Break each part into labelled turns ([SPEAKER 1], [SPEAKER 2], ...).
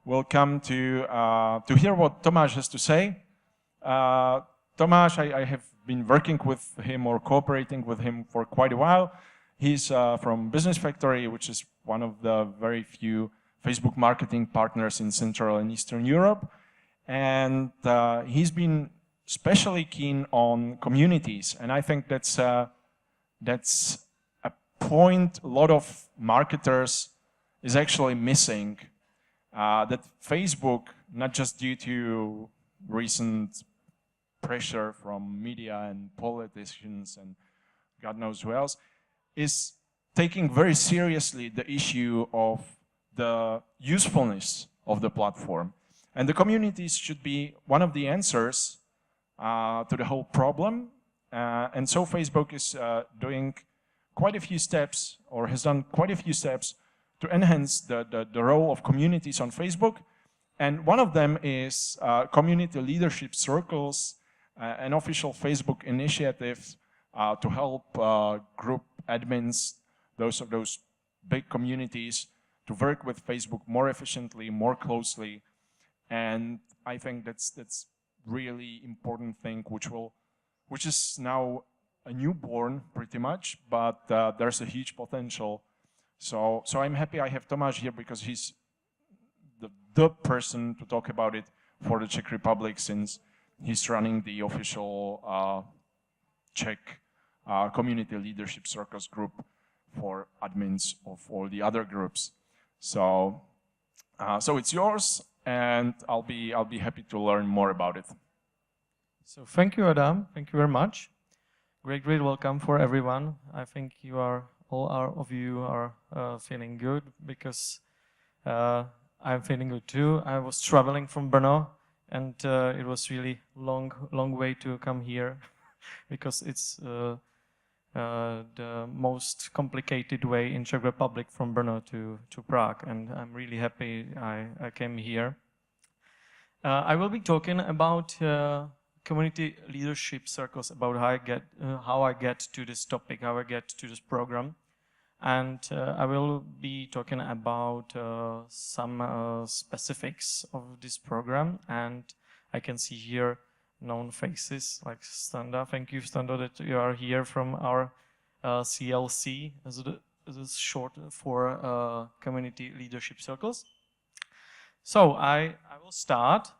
[SPEAKER 1] will come to hear what Tomáš has to say. Tomáš, I have been working with him or cooperating with him for quite a while. He's from Business Factory, which is one of the very few Facebook marketing partners in Central and Eastern Europe. And he's been especially keen on communities. And I think that's a point a lot of marketers is actually missing. That Facebook, not just due to recent pressure from media and politicians and God knows who else, is taking very seriously the issue of the usefulness of the platform. And the communities should be one of the answers to the whole problem. And so Facebook is doing quite a few steps, or has done quite a few steps to enhance the role of communities on Facebook. And one of them is community leadership circles, an official Facebook initiative to help group admins, those big communities, to work with Facebook more efficiently, more closely. And I think that's really important thing, which is now a newborn pretty much, but there's a huge potential. So I'm happy I have Tomáš here because he's the person to talk about it for the Czech Republic, since he's running the official Czech community leadership circles group for admins of all the other groups. So it's yours, and I'll be happy to learn more about it.
[SPEAKER 2] So thank you, Adam. Thank you very much. Great welcome for everyone. I think all of you are feeling good, because I'm feeling good too. I was traveling from Brno, and it was really long way to come here because it's the most complicated way in Czech Republic from Brno to Prague, and I'm really happy I came here. I will be talking about community leadership circles, about how I get to this topic, how I get to this program. And I will be talking about some specifics of this program. And I can see here known faces like Standa. Thank you, Standa, that you are here from our CLC, as it is short for community leadership circles. So I will start.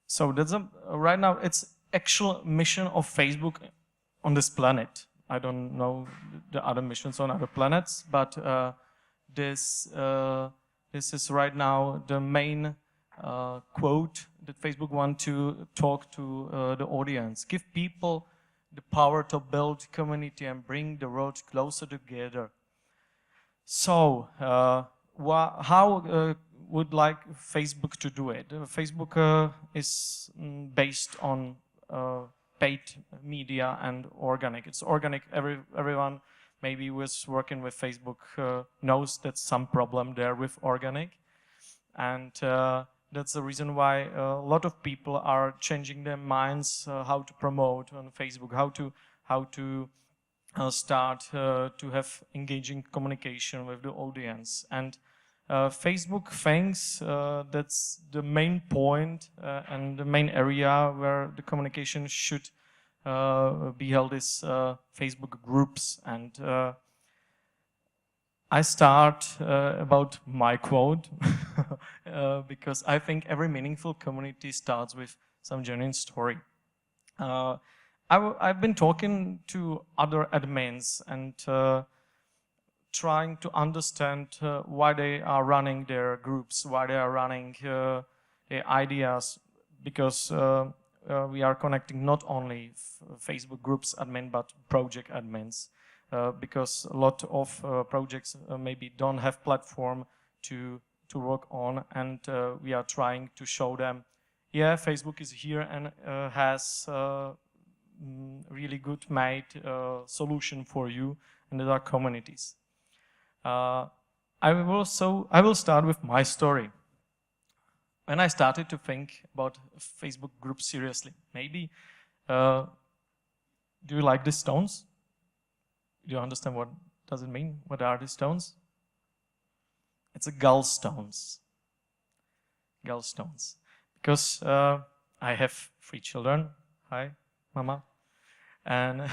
[SPEAKER 2] So that's right now it's actual mission of Facebook on this planet. I don't know the other missions on other planets, but this is right now the main quote that Facebook want to talk to the audience. Give people the power to build community and bring the world closer together. So how would like Facebook to do it? Facebook is based on paid media and organic. It's organic. Everyone maybe who is working with Facebook knows that's some problem there with organic, and that's the reason why a lot of people are changing their minds how to promote on Facebook, how to start to have engaging communication with the audience. And Facebook thinks that's the main point and the main area where the communication should be held is Facebook groups. And I start about my quote because I think every meaningful community starts with some genuine story. I've been talking to other admins and trying to understand why they are running their groups, why they are running their ideas, because we are connecting not only Facebook groups admin, but project admins, because a lot of projects maybe don't have platform to work on, and we are trying to show them, yeah, Facebook is here and has really good made solution for you, and there are communities. I will start with my story. When I started to think about Facebook groups seriously, maybe, do you like the stones? Do you understand what does it mean? What are the stones? It's a gallstones. gallstones. Because I have 3 children. Hi, Mama. And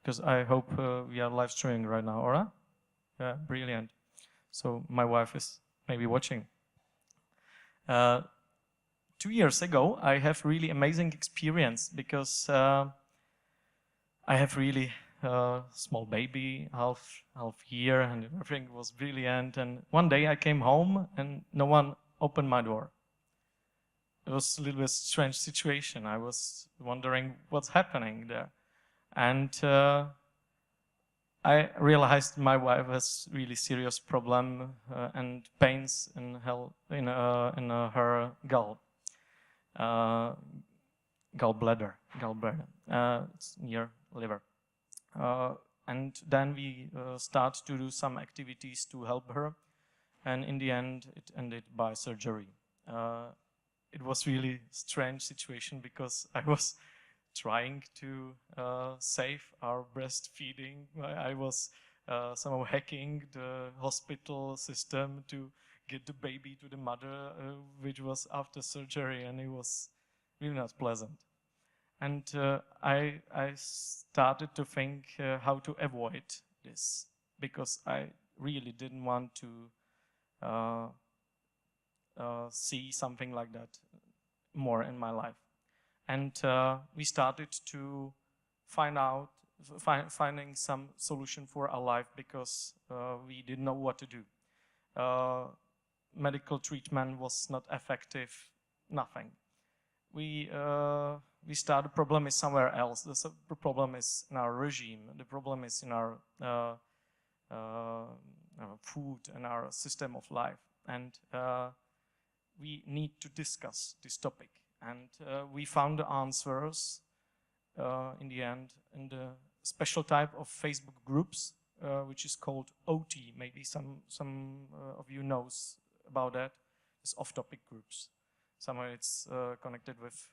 [SPEAKER 2] because I hope we are live streaming right now, alright? Yeah, brilliant. So my wife is maybe watching. 2 years ago, I have really amazing experience because I have really small baby, half year, and everything was brilliant. And one day I came home and no one opened my door. It was a little bit strange situation. I was wondering what's happening there. And I realized my wife has really serious problem and pains in her gallbladder. It's near liver. And then we start to do some activities to help her. And in the end, it ended by surgery. It was really strange situation because I was trying to save our breastfeeding. I was somehow hacking the hospital system to get the baby to the mother, which was after surgery, and it was really not pleasant. And I started to think how to avoid this, because I really didn't want to see something like that more in my life. And we started to finding some solution for our life, because we didn't know what to do. Medical treatment was not effective, nothing. We start, the problem is somewhere else. The problem is in our regime. The problem is in our food and our system of life. And we need to discuss this topic. And we found the answers in the end in the special type of Facebook groups, which is called OT. Maybe some of you knows about that. It's off-topic groups. Somehow it's connected with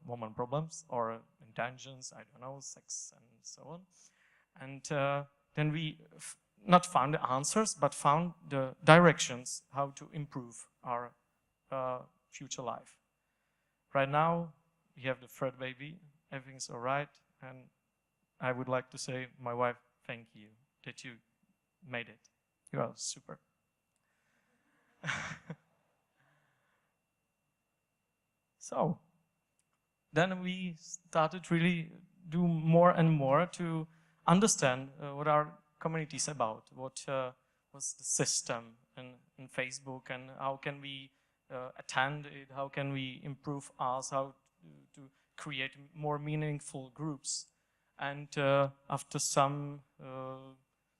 [SPEAKER 2] woman problems or intentions, I don't know, sex and so on. And then we not found the answers, but found the directions how to improve our future life. Right now, we have the third baby, everything's all right, and I would like to say, my wife, thank you that you made it. You are super. So, then we started really do more and more to understand what our community is about, what was the system in Facebook, and how can we attend it, how can we improve us, how to create more meaningful groups. And after some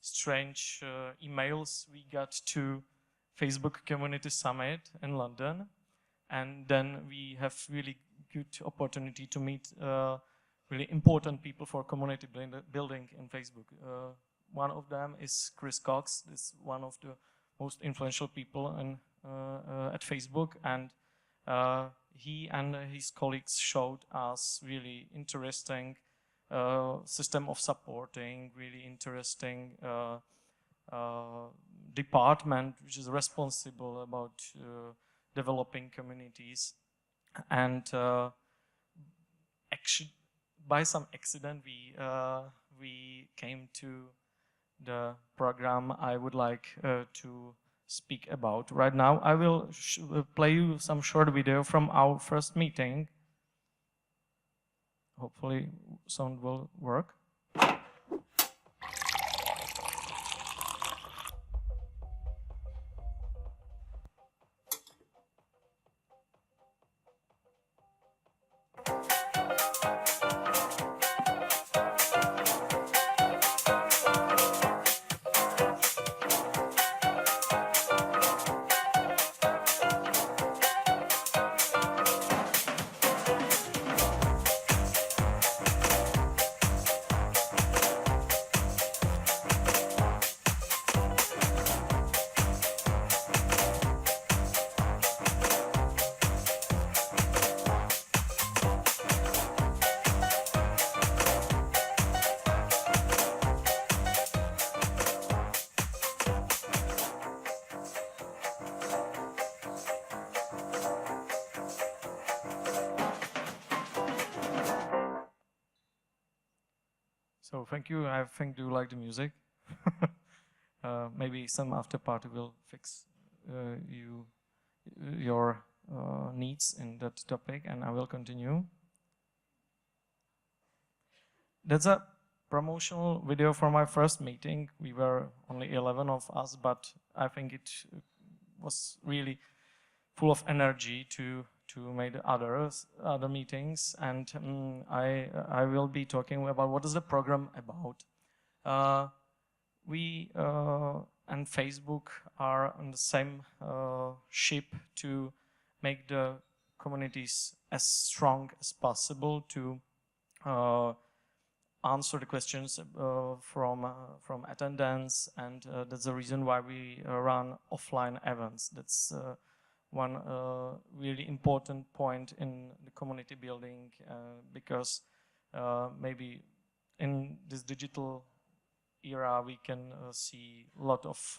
[SPEAKER 2] strange emails, we got to Facebook Community Summit in London. And then we have really good opportunity to meet really important people for community building in Facebook. One of them is Chris Cox. Is one of the most influential people at Facebook, and he and his colleagues showed us really interesting system of supporting, really interesting department which is responsible about developing communities. And actually, by some accident, we came to the program I would like to speak about right now. I will play you some short video from our first meeting. Hopefully, sound will work. So thank you. I think you like the music. Maybe some after party will fix your needs in that topic, and I will continue. That's a promotional video for my first meeting. We were only 11 of us, but I think it was really full of energy to make other meetings. And I will be talking about what is the program about. We and Facebook are on the same ship to make the communities as strong as possible, to answer the questions from attendance, and that's the reason why we run offline events. That's one really important point in the community building, because maybe in this digital era we can see a lot of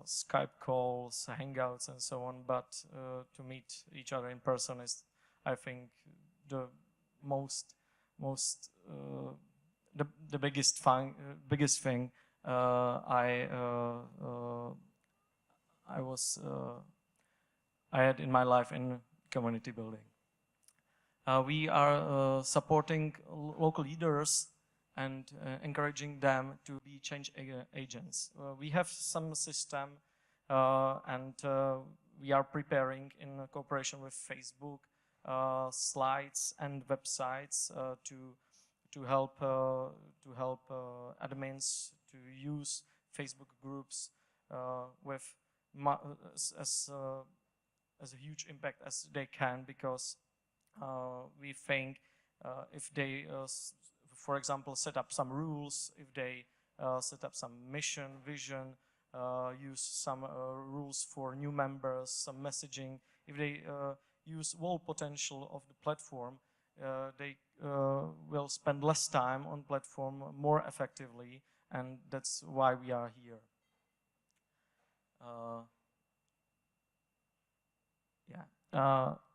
[SPEAKER 2] Skype calls, Hangouts, and so on, but to meet each other in person is, I think, the the biggest thing I had in my life in community building. We are supporting local leaders and encouraging them to be change agents. We have some system, and we are preparing in cooperation with Facebook slides and websites to help admins to use Facebook groups with as a huge impact as they can, because we think if they, for example, set up some rules, if they set up some mission, vision, use some rules for new members, some messaging, if they use all potential of the platform, they will spend less time on platform more effectively, and that's why we are here.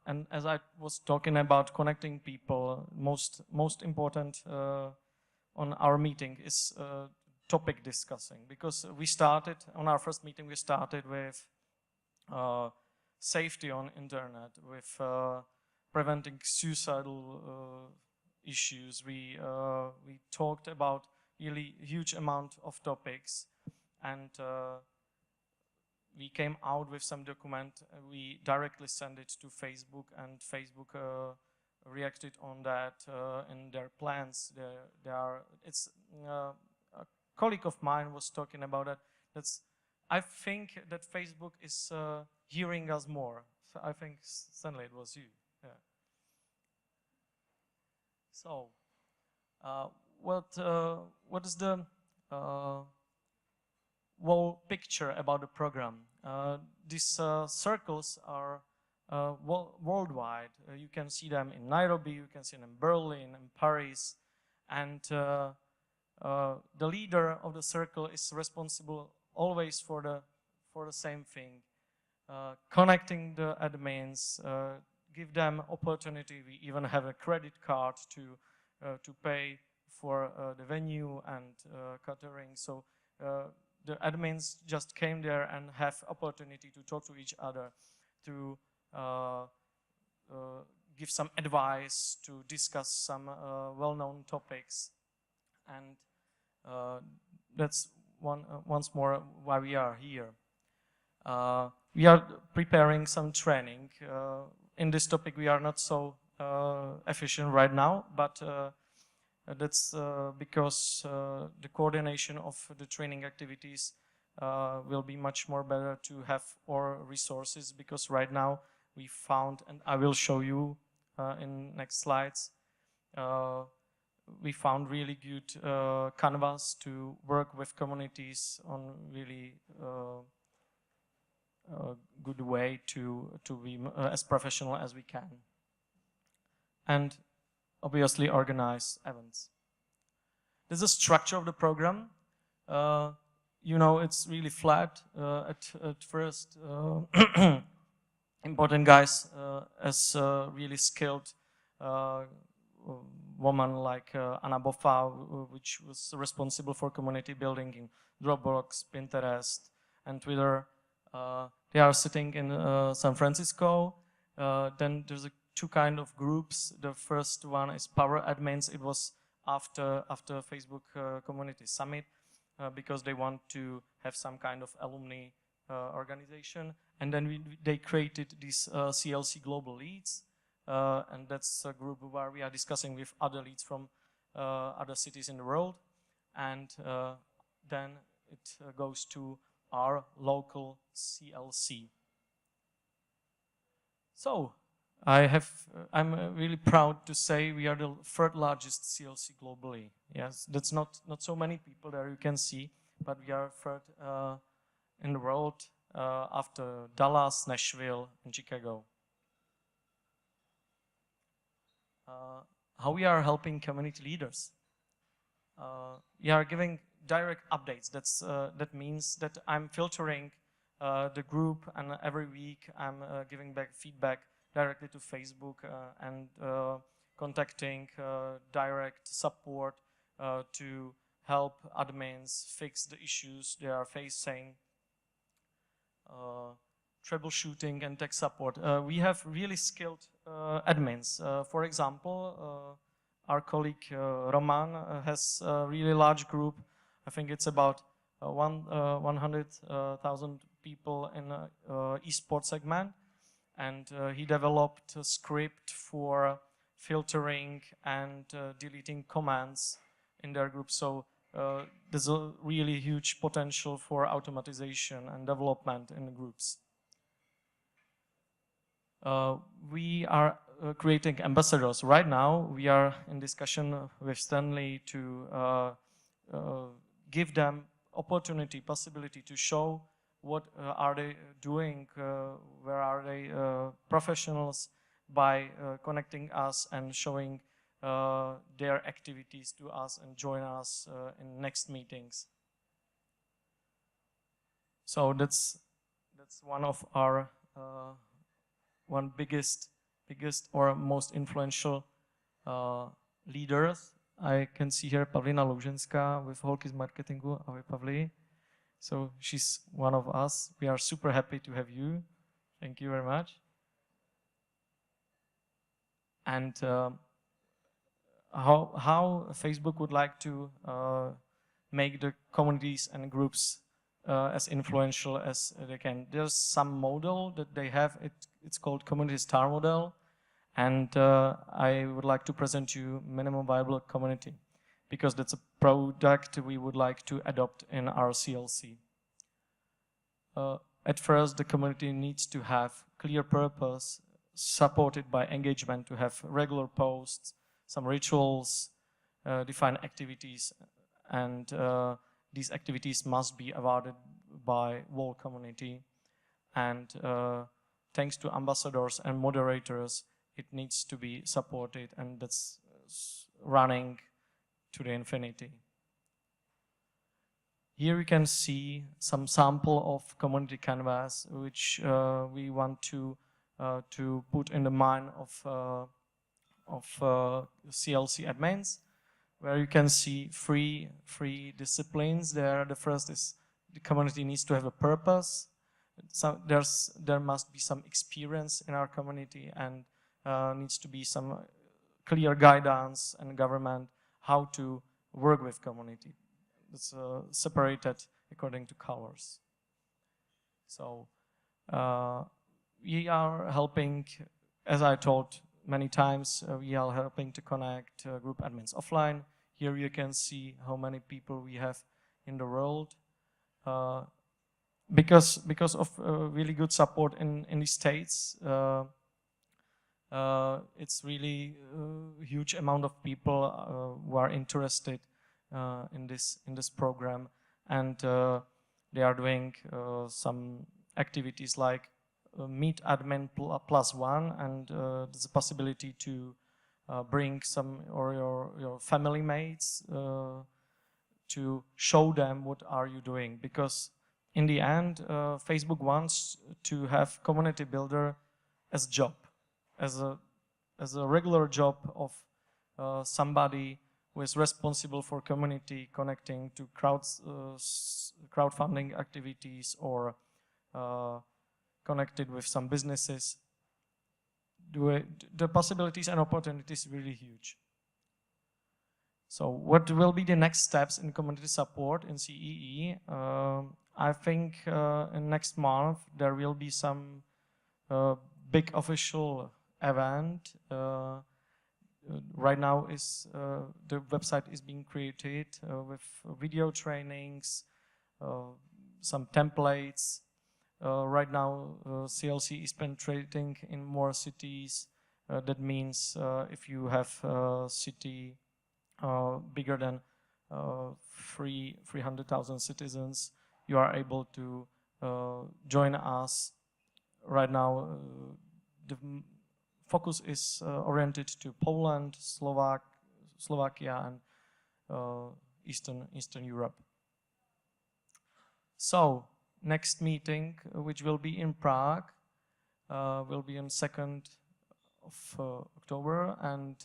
[SPEAKER 2] And as I was talking about connecting people, most important on our meeting is topic discussing, because we started on our first meeting. We started with safety on internet, with preventing suicidal issues. We talked about really huge amount of topics, and we came out with some document. We directly sent it to Facebook, and Facebook reacted on that in their plans. A colleague of mine was talking about that. I think that Facebook is hearing us more. So I think suddenly it was you. Yeah. So, what is the whole picture about the program? These circles are worldwide. You can see them in Nairobi, you can see them in Berlin, in Paris, and the leader of the circle is responsible always for the same thing, connecting the admins, give them opportunity. We even have a credit card to pay for the venue and catering. So the admins just came there and have opportunity to talk to each other, to give some advice, to discuss some well-known topics, and that's once more why we are here. We are preparing some training. In this topic we are not so efficient right now, but that's because the coordination of the training activities will be much more better to have our resources, because right now we found, and I will show you in next slides, we found really good canvas to work with communities on really good way to be as professional as we can, and obviously organize events. This is the structure of the program. You know, it's really flat at first. Important guys as really skilled woman like Anna Boffa, which was responsible for community building in Dropbox, Pinterest, and Twitter. They are sitting in San Francisco. Then there's two kind of groups. The first one is Power Admins. It was after Facebook Community Summit because they want to have some kind of alumni organization. And then they created these CLC Global Leads. And that's a group where we are discussing with other leads from other cities in the world. And then it goes to our local CLC. So I'm really proud to say we are the third largest CLC globally. Yes, that's not so many people there you can see, but we are third in the world after Dallas, Nashville, and Chicago. How we are helping community leaders? We are giving direct updates. That means that I'm filtering the group, and every week I'm giving back feedback directly to Facebook and contacting direct support to help admins fix the issues they are facing. Troubleshooting and tech support. We have really skilled admins. For example, our colleague Roman has a really large group. I think it's about 100,000 people in the esports segment. And he developed a script for filtering and deleting comments in their group. So there's a really huge potential for automatization and development in the groups. We are creating ambassadors. Right now, we are in discussion with Stanley to give them opportunity, possibility to show what are they doing, where are they professionals, by connecting us and showing their activities to us and join us in next meetings. So that's one of our biggest or most influential leaders. I can see here Pavlina Louženská with Holky z marketingu. Ahoj, Pavli. So she's one of us. We are super happy to have you. Thank you very much. And how Facebook would like to make the communities and groups as influential as they can. There's some model that they have. It's called Community Star Model. And I would like to present you Minimum Viable Community, because that's a product we would like to adopt in our CLC. At first, the community needs to have clear purpose, supported by engagement, to have regular posts, some rituals, define activities, and these activities must be awarded by whole community. And thanks to ambassadors and moderators, it needs to be supported, and that's running to the infinity. Here you can see some sample of community canvas, which we want to put in the mind of CLC admins, where you can see three disciplines there. The first is the community needs to have a purpose. So there must be some experience in our community, and needs to be some clear guidance and government how to work with community. It's separated according to colors. So we are helping, as I told many times, we are helping to connect group admins offline. Here you can see how many people we have in the world. Because of really good support in the States, it's really a huge amount of people who are interested in this program, and they are doing some activities like Meet Admin +1, and there's a possibility to bring some or your family mates to show them what are you doing, because in the end Facebook wants to have community builder as job, as a regular job of somebody who is responsible for community connecting to crowdfunding activities or connected with some businesses. The possibilities and opportunities are really huge. So what will be the next steps in community support in CEE? I think in next month there will be some big official event. Right now the website is being created with video trainings, some templates. Right now CLC is penetrating in more cities. That means if you have a city bigger than 300,000 citizens, you are able to join us. Right now the focus is oriented to Poland, Slovakia and Eastern Europe. So next meeting, which will be in Prague, will be on 2nd of October, and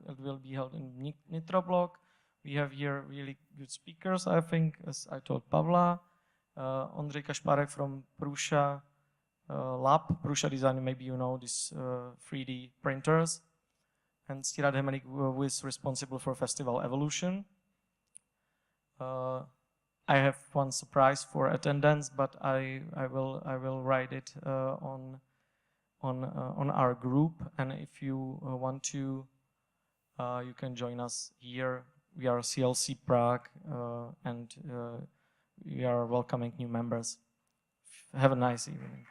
[SPEAKER 2] it will be held in Nitroblock. We have here really good speakers, I think, as I told Pavla. Ondřej Kašparek from Prusha Lab, Prusha Design, maybe you know these 3D printers, and Stirad Hemenik, who is responsible for Festival Evolution. I have one surprise for attendance, but I will write it on our group, and if you want to, you can join us here. We are CLC Prague, and we are welcoming new members. Have a nice evening.